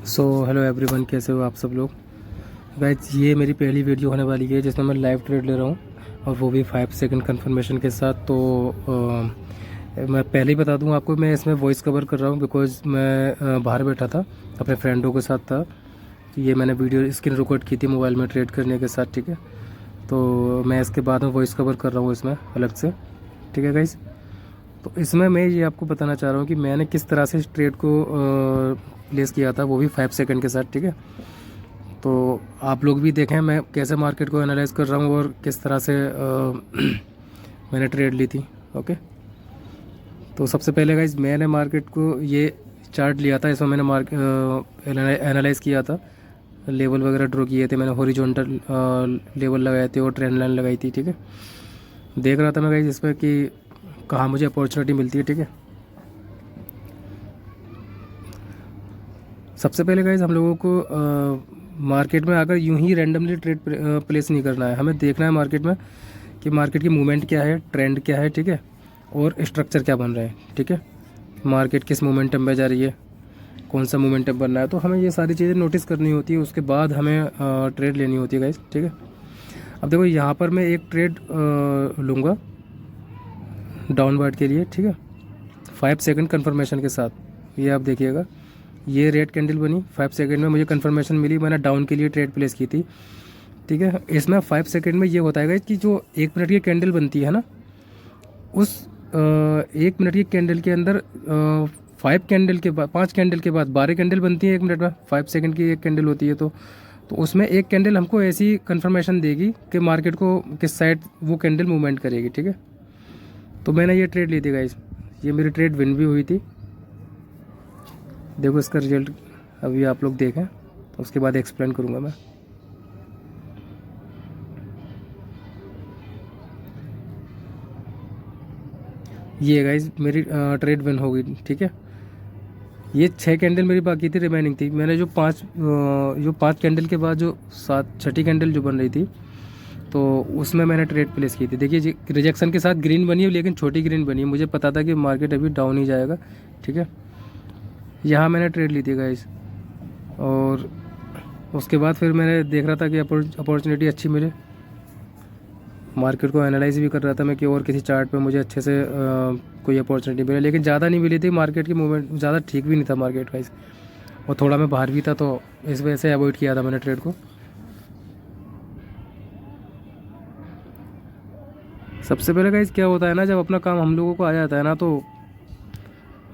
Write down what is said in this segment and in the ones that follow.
Hello everyone, कैसे हो आप सब लोग। गाइस, ये मेरी पहली वीडियो होने वाली है जिसमें मैं लाइव ट्रेड ले रहा हूँ, और वो भी 5 सेकंड कंफर्मेशन के साथ। तो मैं पहले ही बता दूँ आपको, मैं इसमें वॉइस कवर कर रहा हूँ बिकॉज़ मैं बाहर बैठा था, अपने फ्रेंडों के साथ था। तो ये मैंने वीडियो स्क्रीन रिकॉर्ड की थी मोबाइल में ट्रेड करने के साथ, ठीक है। तो मैं इसके बाद में वॉइस कवर कर रहा हूँ इसमें अलग से, ठीक है गाइस। तो इसमें मैं ये आपको बताना चाह रहा हूँ कि मैंने किस तरह से इस ट्रेड को प्लेस किया था, वो भी 5 सेकंड के साथ, ठीक है। तो आप लोग भी देखें मैं कैसे मार्केट को एनालाइज कर रहा हूँ और किस तरह से मैंने ट्रेड ली थी। ओके, तो सबसे पहले गाइज मैंने मार्केट को ये चार्ट लिया था, इसमें मैंने एनालाइज किया था, लेवल वगैरह ड्रॉ किए थे मैंने, हॉरिजॉन्टल लेवल लगाए थे और ट्रेंड लाइन लगाई थी, ठीक है। देख रहा था मैं गाइज इसमें कि कहाँ मुझे अपॉर्चुनिटी मिलती है, ठीक है। सबसे पहले गाइज हम लोगों को मार्केट में आकर यूं ही रैंडमली ट्रेड प्लेस नहीं करना है, हमें देखना है मार्केट में कि मार्केट की मूवमेंट क्या है, ट्रेंड क्या है, ठीक है, और स्ट्रक्चर क्या बन रहा है, ठीक है। मार्केट किस मोमेंटम पे जा रही है, कौन सा मोमेंटम बन रहा है, तो हमें ये सारी चीज़ें नोटिस करनी होती है, उसके बाद हमें ट्रेड लेनी होती है गाइज, ठीक है। अब देखो यहाँ पर मैं एक ट्रेड लूँगा डाउनवर्ड के लिए, ठीक है, 5 सेकंड कन्फर्मेशन के साथ। ये आप देखिएगा, ये रेड कैंडल बनी, 5 सेकंड में मुझे कन्फर्मेशन मिली, मैंने डाउन के लिए ट्रेड प्लेस की थी, ठीक है। इसमें 5 सेकंड में ये होता है कि जो 1 मिनट की कैंडल बनती है ना, उस 1 मिनट की कैंडल के अंदर 5 कैंडल के बाद, 5 कैंडल के बाद 12 कैंडल बनती है 1 मिनट में। 5 सेकंड की एक कैंडल होती है, तो उसमें एक कैंडल हमको ऐसी कन्फर्मेशन देगी कि मार्केट को किस साइड वो कैंडल मूवमेंट करेगी, ठीक है। तो मैंने ये ट्रेड ली थी गाइस, ये मेरी ट्रेड विन भी हुई थी। देखो इसका रिजल्ट अभी आप लोग देखें, तो उसके बाद एक्सप्लेन करूँगा मैं। ये गाइज मेरी ट्रेड विन हो गई, ठीक है। ये 6 कैंडल मेरी बाकी थी, रिमेनिंग थी। मैंने जो 5 कैंडल के बाद जो छठी कैंडल जो बन रही थी, तो उसमें मैंने ट्रेड प्लेस की थी। देखिए रिजेक्शन के साथ ग्रीन बनी है, लेकिन छोटी ग्रीन बनी है। मुझे पता था कि मार्केट अभी डाउन ही जाएगा, ठीक है। यहाँ मैंने ट्रेड ली थी गाइज, और उसके बाद फिर मैंने देख रहा था कि अपॉर्चुनिटी अच्छी मिले, मार्केट को एनालाइज भी कर रहा था मैं कि और किसी चार्ट पे मुझे अच्छे से कोई अपॉर्चुनिटी मिले, लेकिन ज़्यादा नहीं मिली थी। मार्केट की मूवमेंट ज़्यादा ठीक भी नहीं था मार्केट गाइस, और थोड़ा मैं बाहर भी था, तो इस वजह से अवॉइड किया था मैंने ट्रेड को। सबसे पहले गाइस क्या होता है ना, जब अपना काम हम लोगों को आ जाता है ना, तो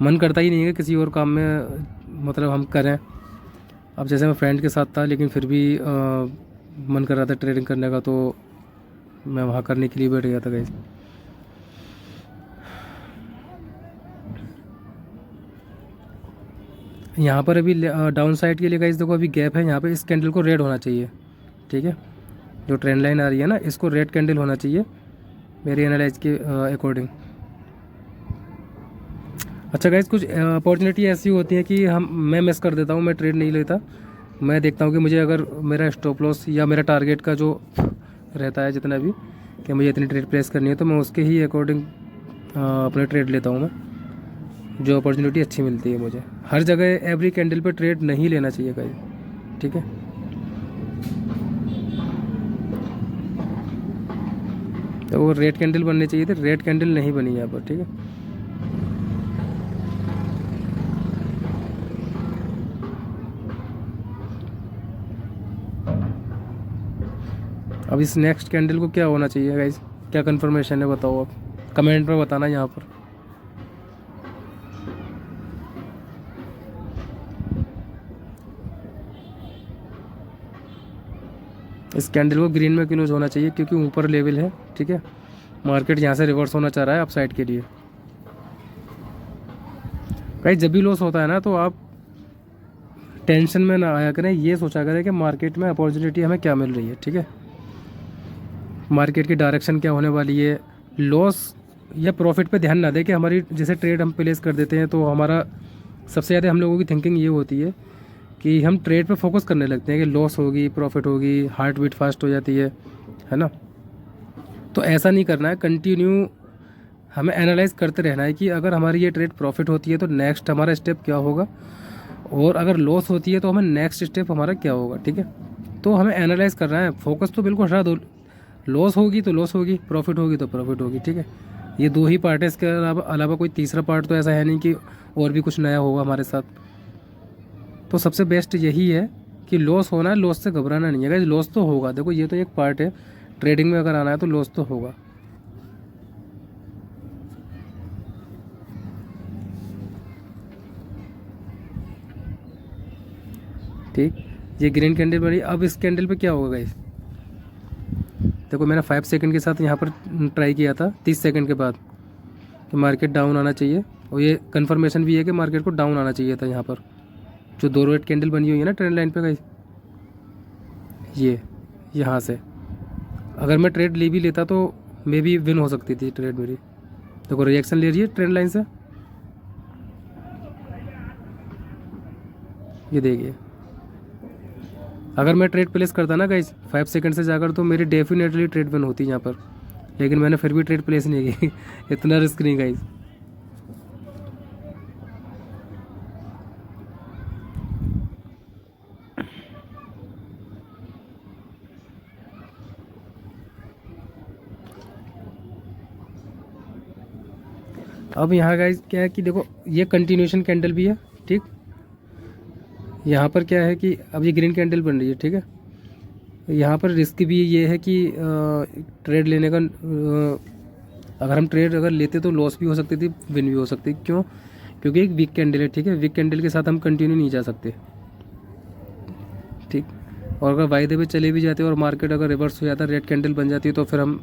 मन करता ही नहीं है कि किसी और काम में मतलब हम करें। अब जैसे मैं फ्रेंड के साथ था, लेकिन फिर भी मन कर रहा था ट्रेडिंग करने का, तो मैं वहाँ करने के लिए बैठ गया था गाइस। यहाँ पर अभी डाउन साइड के लिए गाइस देखो, अभी गैप है यहाँ पे। इस कैंडल को रेड होना चाहिए, ठीक है। जो ट्रेंड लाइन आ रही है ना, इसको रेड कैंडल होना चाहिए मेरी एनालाइज के अकॉर्डिंग। अच्छा गाइस, कुछ अपॉर्चुनिटी ऐसी होती है कि मैं मिस कर देता हूँ, मैं ट्रेड नहीं लेता। मैं देखता हूँ कि मुझे अगर मेरा स्टॉप लॉस या मेरा टारगेट का जो रहता है जितना भी, कि मुझे इतनी ट्रेड प्लेस करनी है, तो मैं उसके ही अकॉर्डिंग अपने ट्रेड लेता हूँ मैं, जो अपॉर्चुनिटी अच्छी मिलती है मुझे। हर जगह एवरी कैंडल पे ट्रेड नहीं लेना चाहिए गाइस, ठीक है। तो वो रेड कैंडल बननी चाहिए थी, रेड कैंडल नहीं बनी यहाँ पर, ठीक है। अब इस नेक्स्ट कैंडल को क्या होना चाहिए गाइस, क्या कंफर्मेशन है बताओ आप, कमेंट में बताना यहाँ पर। इस कैंडल को ग्रीन में क्लोज होना चाहिए, क्योंकि ऊपर लेवल है, ठीक है। मार्केट यहाँ से रिवर्स होना चाह रहा है अप साइड के लिए। गाइस, जब भी लॉस होता है ना, तो आप टेंशन में ना आया करें, ये सोचा करें कि मार्केट में अपॉर्चुनिटी हमें क्या मिल रही है, ठीक है। मार्केट की डायरेक्शन क्या होने वाली है। लॉस या प्रॉफिट पे ध्यान ना दें कि हमारी जैसे ट्रेड हम प्लेस कर देते हैं, तो हमारा सबसे ज़्यादा हम लोगों की थिंकिंग ये होती है कि हम ट्रेड पे फोकस करने लगते हैं कि लॉस होगी, प्रॉफिट होगी, हार्ट बीट फास्ट हो जाती है ना। तो ऐसा नहीं करना है, कंटिन्यू हमें एनालाइज करते रहना है कि अगर हमारी ये ट्रेड प्रॉफिट होती है तो नेक्स्ट हमारा स्टेप क्या होगा, और अगर लॉस होती है तो हमें नेक्स्ट स्टेप हमारा क्या होगा, ठीक है। तो हमें एनालाइज करना है, फोकस तो बिल्कुल हटा दो। लॉस होगी तो लॉस होगी, प्रॉफिट होगी तो प्रॉफिट होगी, ठीक है। ये दो ही पार्ट है, इसके अलावा कोई तीसरा पार्ट तो ऐसा है नहीं कि और भी कुछ नया होगा हमारे साथ। तो सबसे बेस्ट यही है कि लॉस होना है, लॉस से घबराना नहीं है गाइस। लॉस तो होगा, देखो ये तो एक पार्ट है, ट्रेडिंग में अगर आना है तो लॉस तो होगा। ठीक, ये ग्रीन कैंडल बनी। अब इस कैंडल पे क्या होगा गाइस, देखो मैंने 5 सेकंड के साथ यहाँ पर ट्राई किया था 30 सेकंड के बाद कि मार्केट डाउन आना चाहिए, और ये कंफर्मेशन भी है कि मार्केट को डाउन आना चाहिए था। यहाँ पर जो दो रेड कैंडल बनी हुई है ना ट्रेंड लाइन पे गाइस, ये यहाँ से अगर मैं ट्रेड ले भी लेता तो मे भी विन हो सकती थी ट्रेड मेरी। देखो रिएक्शन ले रही है ट्रेंड लाइन से, ये देखिए। अगर मैं ट्रेड प्लेस करता ना गाइस 5 सेकंड से जाकर, तो मेरी डेफिनेटली ट्रेड विन होती यहाँ पर, लेकिन मैंने फिर भी ट्रेड प्लेस नहीं की इतना रिस्क नहीं गाइस। अब यहाँ गाइस क्या है कि देखो ये कंटिन्यूशन कैंडल भी है, ठीक। यहाँ पर क्या है कि अब ये ग्रीन कैंडल बन रही है, ठीक है। यहाँ पर रिस्क भी ये है कि ट्रेड लेने का अगर हम ट्रेड अगर लेते तो लॉस भी हो सकती थी, विन भी हो सकती। क्यों? क्योंकि एक वीक कैंडल है, ठीक है। वीक कैंडल के साथ हम कंटिन्यू नहीं जा सकते, ठीक। और अगर वायदे पे चले भी जाते हैं और मार्केट अगर रिवर्स हो जाता है, रेड कैंडल बन जाती है, तो फिर हम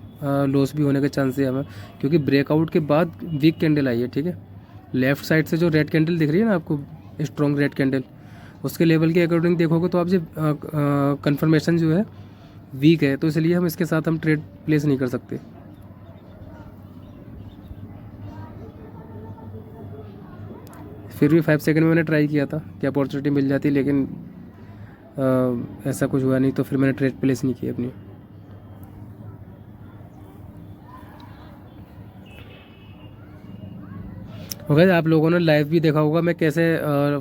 लॉस भी होने के चांस है हमें, क्योंकि ब्रेकआउट के बाद वीक कैंडल आई है, ठीक है। लेफ्ट साइड से जो रेड कैंडल दिख रही है ना आपको, स्ट्रॉन्ग रेड कैंडल, उसके लेवल के अकॉर्डिंग देखोगे तो आप जो कंफर्मेशन जो है वीक है, तो इसलिए हम इसके साथ हम ट्रेड प्लेस नहीं कर सकते। फिर भी 5 सेकंड में मैंने ट्राई किया था कि अपॉर्चुनिटी मिल जाती, लेकिन ऐसा कुछ हुआ नहीं, तो फिर मैंने ट्रेड प्लेस नहीं की अपनी। ओके, आप लोगों ने लाइव भी देखा होगा मैं कैसे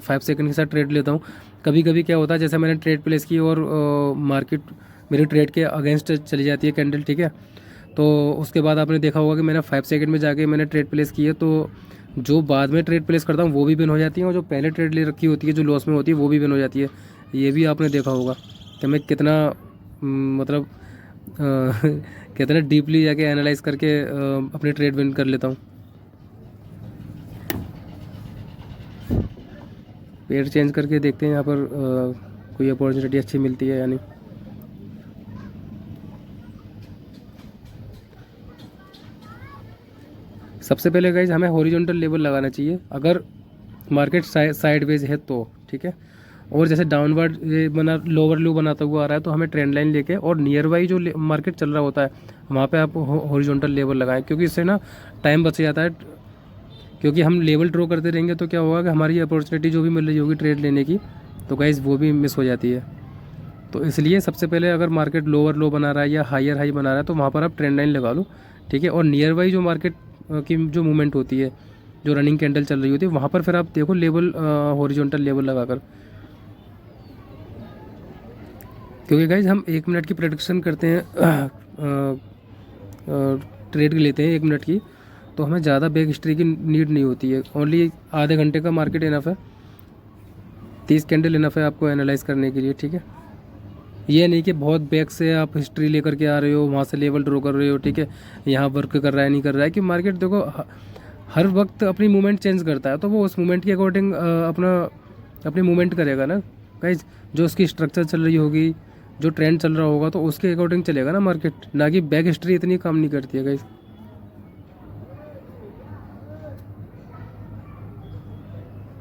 5 सेकंड के साथ ट्रेड लेता हूँ। कभी कभी क्या होता है, जैसे मैंने ट्रेड प्लेस की और मार्केट मेरी ट्रेड के अगेंस्ट चली जाती है कैंडल, ठीक है। तो उसके बाद आपने देखा होगा कि मैंने 5 सेकंड में जाके मैंने ट्रेड प्लेस की है, तो जो बाद में ट्रेड प्लेस करता हूँ वो भी विन हो जाती है, और जो पहले ट्रेड ले रखी होती है जो लॉस में होती है वो भी विन हो जाती है। ये भी आपने देखा होगा कि मैं कितना मतलब कितना डीपली जाके एनालाइज करके अपने ट्रेड विन कर लेता हूँ। पेयर चेंज करके देखते हैं यहाँ पर कोई अपॉर्चुनिटी अच्छी मिलती है या नहीं। सबसे पहले गाइज हमें हॉरिजॉन्टल लेवल लगाना चाहिए अगर मार्केट साइडवेज है तो, ठीक है। और जैसे डाउनवर्ड ये बना लोअर लो बनाता हुआ आ रहा है, तो हमें ट्रेंड लाइन लेके और नियर बाई जो मार्केट चल रहा होता है वहाँ पे आप हॉरिजॉन्टल लेवल लगाएं, क्योंकि इससे ना टाइम बच जाता है। क्योंकि हम लेवल ड्रॉ करते रहेंगे तो क्या होगा कि हमारी अपॉर्चुनिटी जो भी मिल रही होगी ट्रेड लेने की, तो गाइज वो भी मिस हो जाती है। तो इसलिए सबसे पहले अगर मार्केट लोअर लो बना रहा है या हायर हाई बना रहा है, तो वहाँ पर आप ट्रेंड लाइन लगा लो, ठीक है। और नियर बाई जो मार्केट की जो मूवमेंट होती है, जो रनिंग कैंडल चल रही होती है, वहाँ पर फिर आप देखो लेवल हॉरिजॉन्टल लेवल लगाकर। क्योंकि गाइज हम 1 मिनट की प्रेडिक्शन करते हैं, ट्रेड लेते हैं 1 मिनट की, तो हमें ज़्यादा बैक हिस्ट्री की नीड नहीं होती है। ओनली आधे घंटे का मार्केट इनफ है, 30 कैंडल इनफ है आपको एनालाइज करने के लिए, ठीक है। ये नहीं कि बहुत बैक से आप हिस्ट्री लेकर के आ रहे हो, वहाँ से लेवल ड्रॉ कर रहे हो, ठीक है, यहाँ वर्क कर रहा है नहीं कर रहा है। कि मार्केट देखो हर वक्त अपनी मूवमेंट चेंज करता है, तो वो उस मूवमेंट के अकॉर्डिंग अपनी मूवमेंट करेगा ना गाइज। जो उसकी स्ट्रक्चर चल रही होगी, जो ट्रेंड चल रहा होगा, तो उसके अकॉर्डिंग चलेगा ना मार्केट, ना कि बैक हिस्ट्री इतनी काम नहीं करती है गाइज।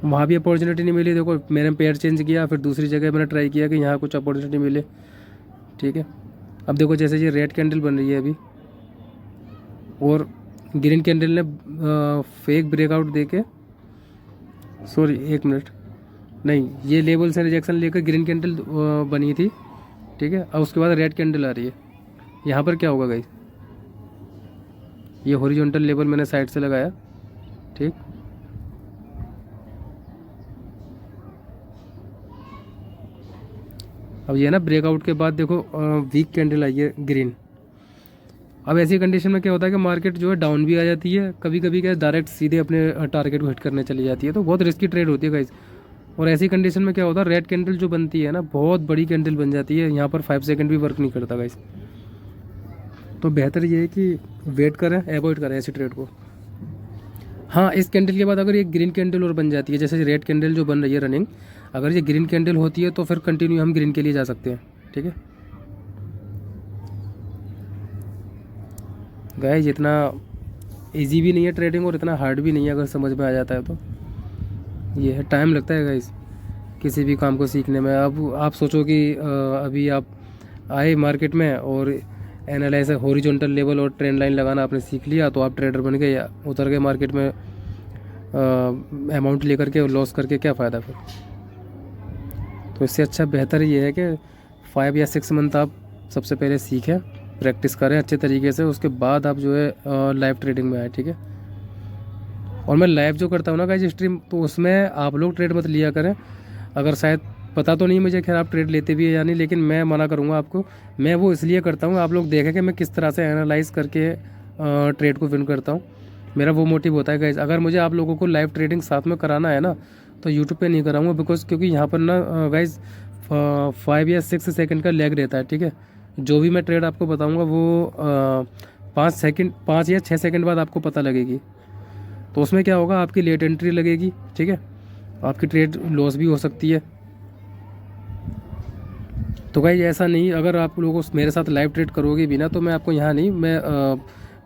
वहाँ भी अपॉर्चुनिटी नहीं मिली, देखो मैंने पेयर चेंज किया, फिर दूसरी जगह मैंने ट्राई किया कि यहाँ कुछ अपॉर्चुनिटी मिले, ठीक है। अब देखो जैसे ये रेड कैंडल बन रही है अभी, और ग्रीन कैंडल ने फेक ब्रेकआउट देके, सॉरी 1 मिनट, नहीं ये लेवल से रिजेक्शन लेकर ग्रीन कैंडल बनी थी, ठीक है। अब उसके बाद रेड कैंडल आ रही है। यहाँ पर क्या होगा गाइस, ये हॉरिजॉन्टल लेवल मैंने साइड से लगाया, ठीक। अब ये ना ब्रेकआउट के बाद देखो वीक कैंडल आई है ग्रीन। अब ऐसी कंडीशन में क्या होता है कि मार्केट जो है डाउन भी आ जाती है, कभी कभी क्या डायरेक्ट सीधे अपने टारगेट को हिट करने चली जाती है, तो बहुत रिस्की ट्रेड होती है गाइस। और ऐसी कंडीशन में क्या होता है, रेड कैंडल जो बनती है ना बहुत बड़ी कैंडल बन जाती है, यहाँ पर 5 सेकंड भी वर्क नहीं करता गाइस। तो बेहतर ये है कि वेट करें, अवॉइड करें ऐसी ट्रेड को। हाँ, इस कैंडल के बाद अगर ये ग्रीन कैंडल और बन जाती है, जैसे रेड कैंडल जो बन रही है रनिंग, अगर ये ग्रीन कैंडल होती है तो फिर कंटिन्यू हम ग्रीन के लिए जा सकते हैं। ठीक है गाइस, इतना इजी भी नहीं है ट्रेडिंग और इतना हार्ड भी नहीं है, अगर समझ में आ जाता है तो। ये है, टाइम लगता है गाइस किसी भी काम को सीखने में। अब आप सोचो कि अभी आप आए मार्केट में और एनालाइज हॉरिजॉन्टल लेवल और ट्रेंड लाइन लगाना आपने सीख लिया, तो आप ट्रेडर बन गए, या उतर गए मार्केट में अमाउंट लेकर के और लॉस करके, क्या फ़ायदा फिर। तो इससे अच्छा बेहतर ये है कि 5 या 6 मंथ आप सबसे पहले सीखें, प्रैक्टिस करें अच्छे तरीके से, उसके बाद आप जो है लाइव ट्रेडिंग में आए। ठीक है, और मैं लाइव जो करता हूँ ना गाइस स्ट्रीम, तो उसमें आप लोग ट्रेड मत लिया करें। अगर शायद पता तो नहीं मुझे, खैर आप ट्रेड लेते भी है या नहीं, लेकिन मैं मना करूँगा आपको। मैं वो इसलिए करता हूँ, आप लोग देखें कि मैं किस तरह से एनालाइज करके ट्रेड को विन करता हूँ। मेरा वो मोटिव होता है गाइस। अगर मुझे आप लोगों को लाइव ट्रेडिंग साथ में कराना है ना, तो यूट्यूब पे नहीं कराऊंगा, बिकॉज क्योंकि यहाँ पर ना गाइस 5 या 6 सेकंड का लैग रहता है। ठीक है, जो भी मैं ट्रेड आपको बताऊँगा वो 5 या 6 सेकंड बाद आपको पता लगेगी। तो उसमें क्या होगा, आपकी लेट एंट्री लगेगी। ठीक है, आपकी ट्रेड लॉस भी हो सकती है। तो भाई ऐसा नहीं, अगर आप लोगों को मेरे साथ लाइव ट्रेड करोगे भी ना, तो मैं आपको यहाँ नहीं, मैं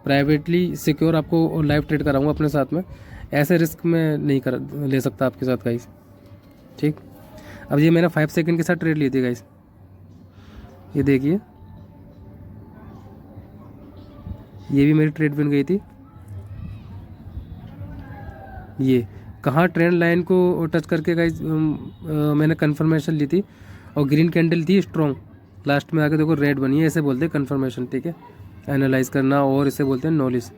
प्राइवेटली सिक्योर आपको लाइव ट्रेड कराऊंगा अपने साथ में। ऐसे रिस्क में नहीं कर ले सकता आपके साथ गाइस। ठीक, अब ये मैंने 5 सेकंड के साथ ट्रेड ली थी गाइस, ये देखिए, ये भी मेरी ट्रेड बन गई थी। ये कहाँ ट्रेंड लाइन को टच करके गाइस मैंने कंफर्मेशन ली थी, और ग्रीन कैंडल थी स्ट्रॉन्ग, लास्ट में आके देखो रेड बनी है, ऐसे बोलते हैं कंफर्मेशन। ठीक है, एनालाइज करना, और इसे बोलते हैं नॉलेज।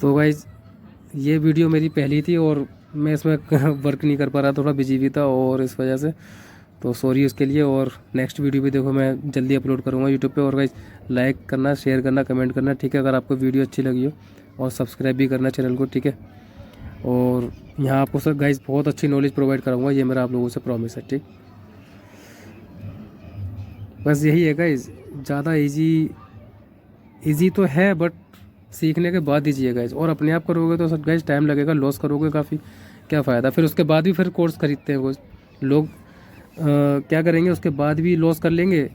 तो गाइस ये वीडियो मेरी पहली थी और मैं इसमें वर्क नहीं कर पा रहा, थोड़ा बिजी भी था और इस वजह से, तो सॉरी उसके लिए। और नेक्स्ट वीडियो भी देखो मैं जल्दी अपलोड करूँगा यूट्यूब पे। और गाइस लाइक करना, शेयर करना, कमेंट करना। ठीक है, अगर आपको वीडियो अच्छी लगी हो, और सब्सक्राइब भी करना चैनल को। ठीक है, और यहाँ आपको सर गाइस बहुत अच्छी नॉलेज प्रोवाइड कराऊंगा, ये मेरा आप लोगों से प्रॉमिस है। ठीक, बस यही है गाइस, ज़्यादा इजी तो है, बट सीखने के बाद दीजिए गाइस। और अपने आप करोगे तो सर गाइस टाइम लगेगा, लॉस करोगे काफ़ी, क्या फ़ायदा फिर। उसके बाद भी फिर कोर्स खरीदते हैं कुछ लोग, क्या करेंगे, उसके बाद भी लॉस कर लेंगे।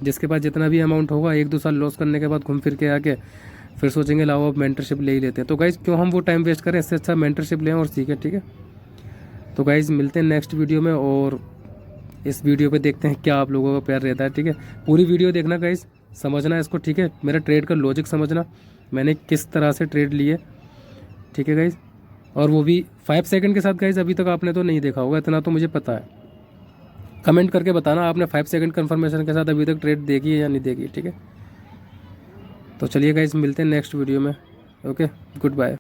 जिसके पास जितना भी अमाउंट होगा, 1-2 साल लॉस करने के बाद घूम फिर के आके फिर सोचेंगे लाओ अब मेंटरशिप ले ही लेते हैं। तो गाइज़ क्यों हम वो टाइम वेस्ट करें, इससे अच्छा मेंटरशिप लें और सीखें। ठीक है, तो गाइज़ मिलते हैं नेक्स्ट वीडियो में, और इस वीडियो पे देखते हैं क्या आप लोगों का प्यार रहता है। ठीक है, पूरी वीडियो देखना गाइज़, समझना इसको। ठीक है, मेरा ट्रेड का लॉजिक समझना, मैंने किस तरह से ट्रेड लिए। ठीक है गाइज़, और वो भी 5 सेकंड के साथ गाइज़। अभी तक आपने तो नहीं देखा होगा, इतना तो मुझे पता है। कमेंट करके बताना आपने 5 सेकंड कन्फर्मेशन के साथ अभी तक ट्रेड देखी है या नहीं देखी। ठीक है, तो चलिए गाइस मिलते हैं नेक्स्ट वीडियो में। Okay, good bye.